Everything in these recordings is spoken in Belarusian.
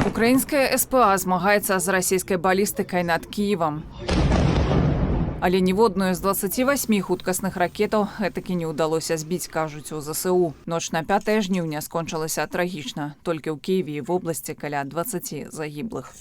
Украінская СПА змагаецца з расійскай балістыкай над Кіевам. Але ніводную з 28 хуткасных ракетаў гэтакі не ўдалося збіць, кажуць у ЗСУ. Ноч на 5 жніўня скончылася трагічна. Толькі ў Кіеве і в обласці каля 20 загіблых.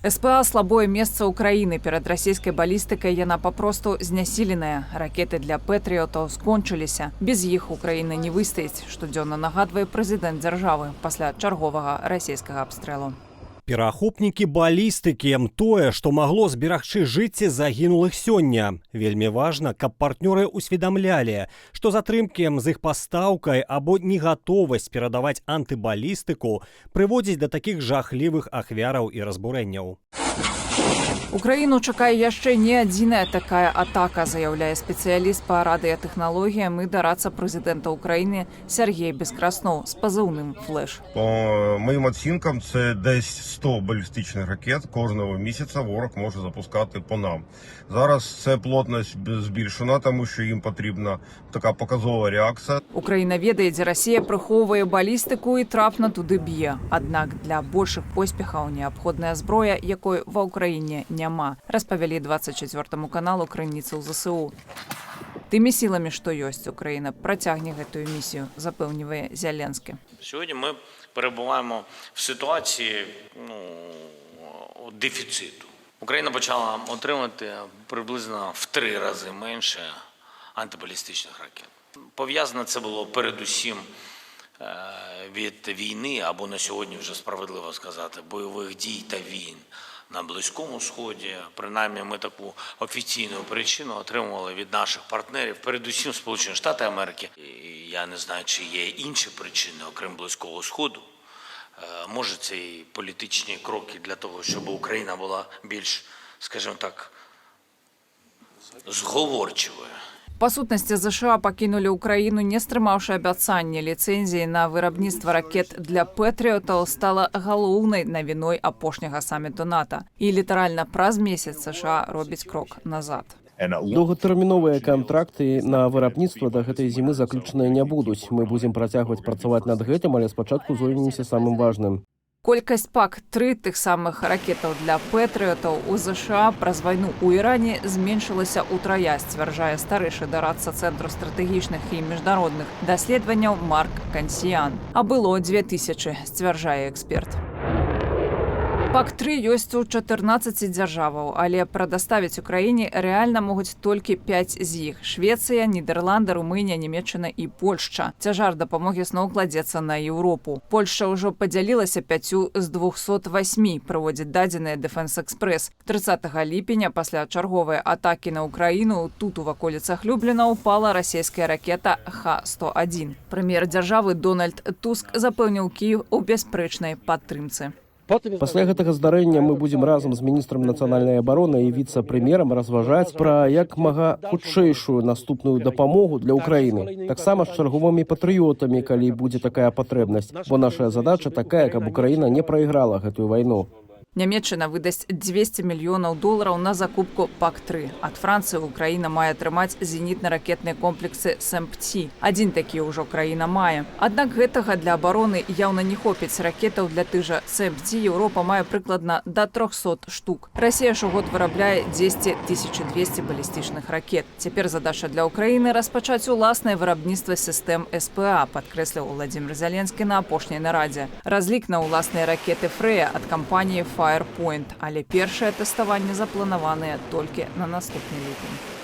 СПА – слабое месца Украіны. Перад расійскай балістыкай яна папросту знясіленая. Ракеты для патрыётаў скончыліся. Без іх Украіна не выстаіць, штодзённа нагадвае прэзідэнт дзяржавы пасля чарговага расійскага абстрэлу. Перахопнікі балістыкі – тое, што магло зберагчы жыцці загінулых сёння. Вельмі важна, каб партнёры усведамлялі, што затрымкі з іх пастаўкай або негатовасць перадаваць антыбалістыку прыводзіць да такіх жахлівых ахвяраў і разбурэнняў. Украіну чакае яшчэ не адзіная такая атака, заяўляе спецыяліст па радыётэхналогіям і дарадца прэзідэнта Украіны Сергей Безкраснов з пазыўным «Флэш». По моїм оцінкам, це десь 100 балістичних ракет кожного місяця ворог може запускати по нам. Зараз це плотність збільшена, тому що їм потрібна така показова реакція. Украіна ведае, дзе Расія прыхоўвае балістыку і трапна туды б'е. Аднак для большых поспехаў неабходная зброя, якой ва Ўкраіне няма, распавялі 24 каналу крыніцы ў ЗСУ. Тымі сіламі, што ёсць, Україна працягне гэтую місію, запэўнівае Зеленскі. Сьогодні ми перебуваємо в ситуації дефіциту. Україна почала отримати приблизно в 3 рази менше антибалістичних ракет. Пов'язане це було передусім від війни, або на сьогодні вже справедливо сказати, бойових дій та війн на Близькому Сході. Принаймні ми таку офіційну причину отримували від наших партнерів, передусім Сполучені Штати Америки. І я не знаю, чи є інші причини, окрім Близького Сходу. Може, це і політичні кроки для того, щоб Україна була більш, скажімо так, зговорчивою. Па сутнасці, ЗША пакінулі Украіну, не стрымаўшы абяцанне. Ліцэнзіі на вырабніцтва ракет для патрыётаў стала галоўнай навіной апошняга саміту НАТО. І літаральна праз месяц США робіць крок назад. Доўгатэрміновыя кантракты на вырабніцтва да гэтай зімы заключаныя не будуць. Мы будзем працягваць працаваць над гэтым, але спачатку зоймемся самым важным. Колькасць ПАК-3 тых самых ракетаў для патрыётаў у ЗША праз вайну ў Іране зменшылася ўтрая, сцвярджае старэйшы дарадца Цэнтру стратэгічных і міжнародных даследаванняў Марк Кансіян. А было 2000, сцвярджае эксперт. ПАК-3 ёсць у 14 дзяржаваў, але прадаставіць Украіне рэальна могуць толькі 5 з іх – Швецыя, Нідерланды, Румынія, Нямецчына і Польшча. Цяжар дапамогі зноў кладзецца на Еўропу. Польшча ўжо падзялілася 5 з 208, прыводзіць дадзеныя Defense Express. 30 ліпеня пасля чарговай атакі на Украіну тут у ваколіцах Любліна упала расійская ракета Х-101. Прэм'ер дзяржавы Дональд Туск запэўніў Кіев у бясспрэчнай падтрымцы. Пасля гэтага здарэння мы будзем разам з міністрам нацыянальнай абароны і віцэ-прэм'ерам разважаць пра як мага хутчэйшую наступную дапамогу для Украіны. Таксама з чарговымі патрыётамі, калі будзе такая патрэбнасць, бо наша задача такая, каб Украіна не прайграла гэтую вайну. Нямецчына выдасць $200 мільёнаў на закупку ПАК-3. Ад Францыі Украіна мае атрымаць зенітна-ракетныя комплексы СМПТ. Адзін такі ўжо краіна мае. Аднак гэтага для абароны яўна не хопіць. Ракетаў для тых жа СМПТ Еўропа мае прыкладна да 300 штук. Расія штогод вырабляе 10 200 балістычных ракет. Цяпер задача для Украіны распачаць уласнае вырабніцтва сістэм СПА, падкрэсліў Владзімір Зеленскі на апошняй нарадзе. Разлік на ўласныя ракеты «Фрэя» ад кампаніі Firepoint, але першае тэставанне запланаваныя толькі на наступны ліпень.